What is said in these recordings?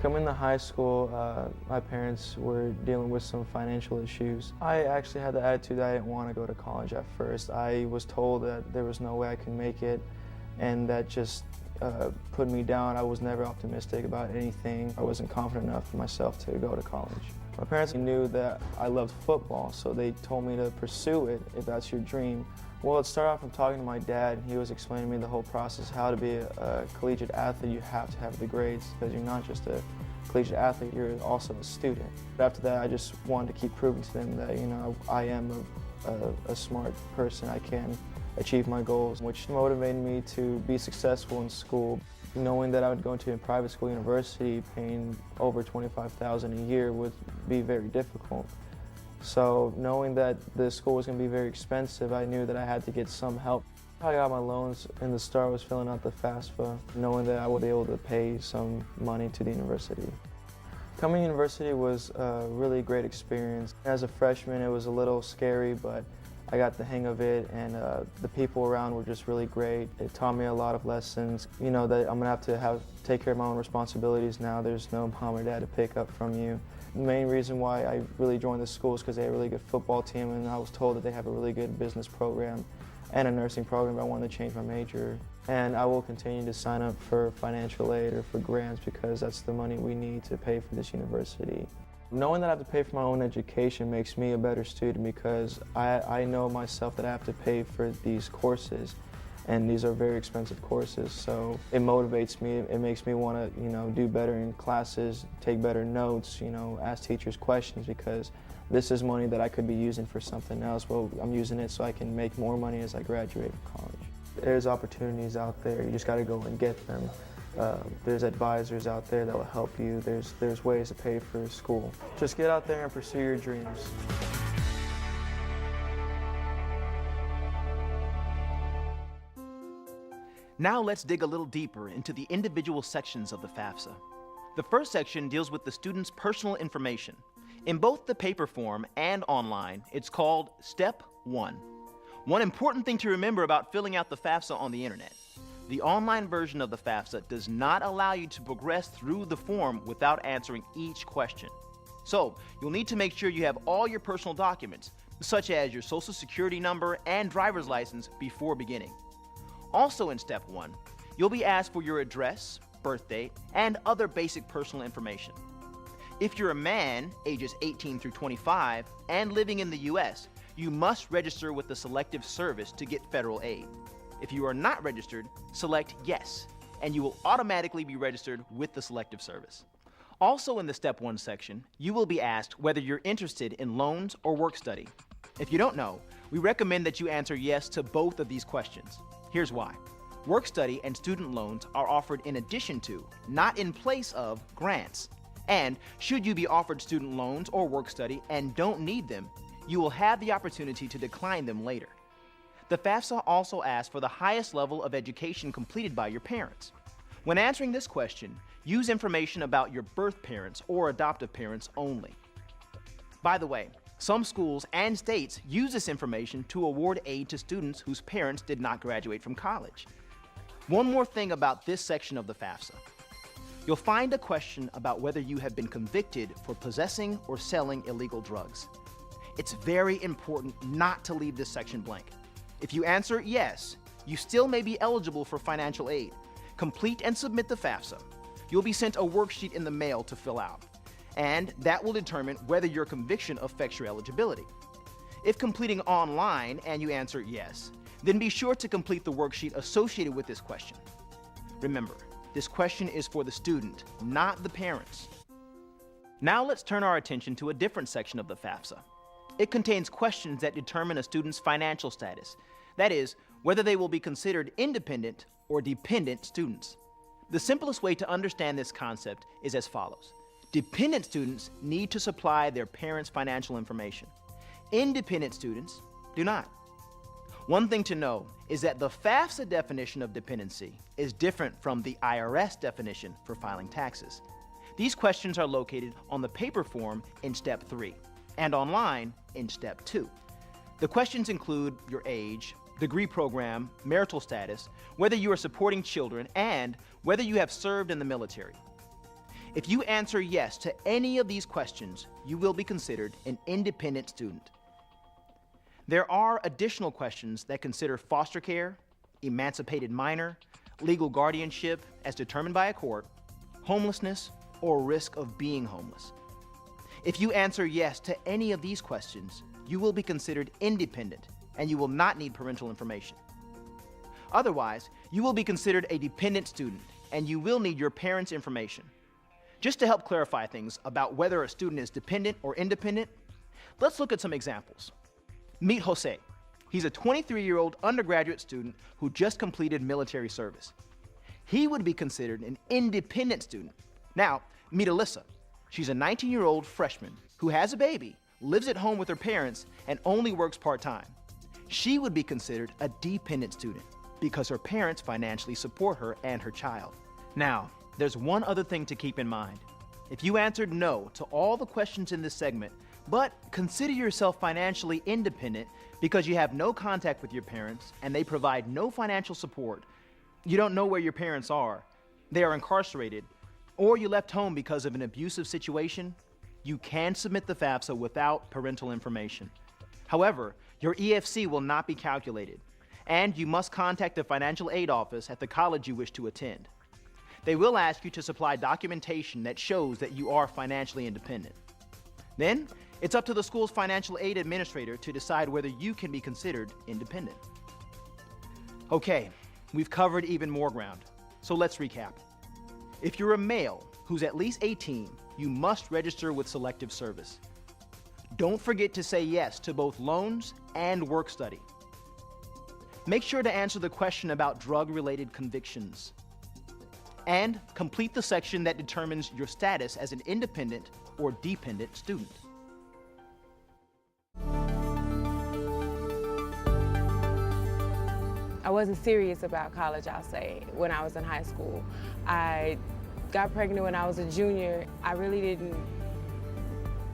Coming to high school, my parents were dealing with some financial issues. I actually had the attitude that I didn't want to go to college at first. I was told that there was no way I could make it, and that just put me down. I was never optimistic about anything. I wasn't confident enough in myself to go to college. My parents knew that I loved football, so they told me to pursue it if that's your dream. Well, it started off from talking to my dad, and he was explaining to me the whole process, how to be a collegiate athlete. You have to have the grades, because you're not just a collegiate athlete, you're also a student. But after that, I just wanted to keep proving to them that, I am a smart person. I can achieve my goals, which motivated me to be successful in school. Knowing that I would go into a private school university, paying over $25,000 a year would be very difficult. So knowing that the school was going to be very expensive, I knew that I had to get some help. I got my loans in the start. I was filling out the FAFSA, knowing that I would be able to pay some money to the university. Coming to university was a really great experience. As a freshman, it was a little scary, but I got the hang of it, and the people around were just really great. It taught me a lot of lessons, that I'm gonna have to take care of my own responsibilities now. There's no mom or dad to pick up from you. The main reason why I really joined this school is because they have a really good football team, and I was told that they have a really good business program and a nursing program. I wanted to change my major. And I will continue to sign up for financial aid or for grants, because that's the money we need to pay for this university. Knowing that I have to pay for my own education makes me a better student, because I know myself that I have to pay for these courses, and these are very expensive courses. So it motivates me. It makes me want to, do better in classes, take better notes, ask teachers questions, because this is money that I could be using for something else. Well, I'm using it so I can make more money as I graduate from college. There's opportunities out there. You just got to go and get them. There's advisors out there that will help you. There's ways to pay for school. Just get out there and pursue your dreams. Now let's dig a little deeper into the individual sections of the FAFSA. The first section deals with the student's personal information. In both the paper form and online, it's called Step 1. One important thing to remember about filling out the FAFSA on the internet: the online version of the FAFSA does not allow you to progress through the form without answering each question. So you'll need to make sure you have all your personal documents, such as your social security number and driver's license, before beginning. Also in Step 1, you'll be asked for your address, birth date, and other basic personal information. If you're a man, ages 18 through 25, and living in the U.S., you must register with the Selective Service to get federal aid. If you are not registered, select Yes, and you will automatically be registered with the Selective Service. Also in the Step 1 section, you will be asked whether you're interested in loans or work study. If you don't know, we recommend that you answer yes to both of these questions. Here's why. Work study and student loans are offered in addition to, not in place of, grants. And should you be offered student loans or work study and don't need them, you will have the opportunity to decline them later. The FAFSA also asks for the highest level of education completed by your parents. When answering this question, use information about your birth parents or adoptive parents only. By the way, some schools and states use this information to award aid to students whose parents did not graduate from college. One more thing about this section of the FAFSA. You'll find a question about whether you have been convicted for possessing or selling illegal drugs. It's very important not to leave this section blank. If you answer yes, you still may be eligible for financial aid. Complete and submit the FAFSA. You'll be sent a worksheet in the mail to fill out, and that will determine whether your conviction affects your eligibility. If completing online and you answer yes, then be sure to complete the worksheet associated with this question. Remember, this question is for the student, not the parents. Now let's turn our attention to a different section of the FAFSA. It contains questions that determine a student's financial status. That is, whether they will be considered independent or dependent students. The simplest way to understand this concept is as follows. Dependent students need to supply their parents' financial information. Independent students do not. One thing to know is that the FAFSA definition of dependency is different from the IRS definition for filing taxes. These questions are located on the paper form in Step 3 and online in Step 2. The questions include your age, degree program, marital status, whether you are supporting children, and whether you have served in the military. If you answer yes to any of these questions, you will be considered an independent student. There are additional questions that consider foster care, emancipated minor, legal guardianship as determined by a court, homelessness, or risk of being homeless. If you answer yes to any of these questions, you will be considered independent and you will not need parental information. Otherwise, you will be considered a dependent student and you will need your parents' information. Just to help clarify things about whether a student is dependent or independent, let's look at some examples. Meet Jose. He's a 23-year-old undergraduate student who just completed military service. He would be considered an independent student. Now, meet Alyssa. She's a 19-year-old freshman who has a baby, lives at home with her parents, and only works part-time. She would be considered a dependent student because her parents financially support her and her child. Now, there's one other thing to keep in mind. If you answered no to all the questions in this segment, but consider yourself financially independent because you have no contact with your parents and they provide no financial support, you don't know where your parents are, they are incarcerated, or you left home because of an abusive situation, you can submit the FAFSA without parental information. However, your EFC will not be calculated, and you must contact the financial aid office at the college you wish to attend. They will ask you to supply documentation that shows that you are financially independent. Then, it's up to the school's financial aid administrator to decide whether you can be considered independent. Okay, we've covered even more ground, so let's recap. If you're a male who's at least 18, you must register with Selective Service. Don't forget to say yes to both loans and work study. Make sure to answer the question about drug-related convictions. And complete the section that determines your status as an independent or dependent student. I wasn't serious about college, I'll say, when I was in high school. I got pregnant when I was a junior. I really didn't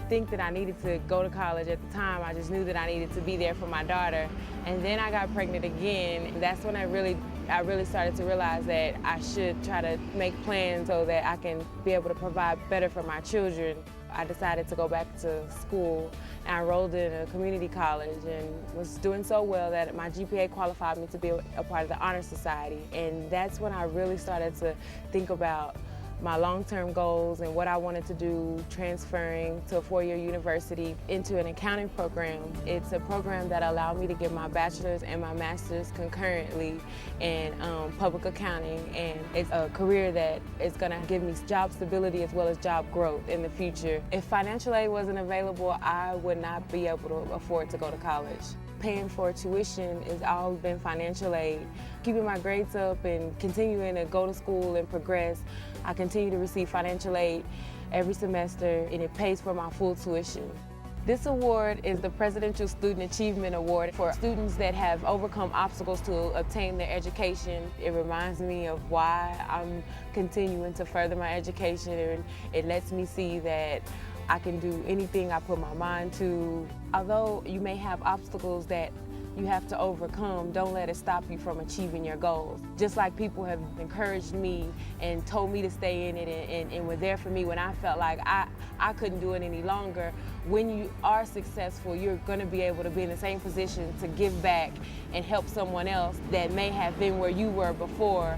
think that I needed to go to college at the time. I just knew that I needed to be there for my daughter. And then I got pregnant again. That's when I really started to realize that I should try to make plans so that I can be able to provide better for my children. I decided to go back to school, and I enrolled in a community college and was doing so well that my GPA qualified me to be a part of the Honor Society. And that's when I really started to think about my long-term goals and what I wanted to do, transferring to a four-year university into an accounting program. It's a program that allowed me to get my bachelor's and my master's concurrently in public accounting, and it's a career that is going to give me job stability as well as job growth in the future. If financial aid wasn't available, I would not be able to afford to go to college. Paying for tuition has all been financial aid. Keeping my grades up and continuing to go to school and progress, I continue to receive financial aid every semester, and it pays for my full tuition. This award is the Presidential Student Achievement Award for students that have overcome obstacles to obtain their education. It reminds me of why I'm continuing to further my education, and it lets me see that I can do anything I put my mind to. Although you may have obstacles that you have to overcome, don't let it stop you from achieving your goals. Just like people have encouraged me and told me to stay in it and were there for me when I felt like I couldn't do it any longer. When you are successful, you're gonna be able to be in the same position to give back and help someone else that may have been where you were before.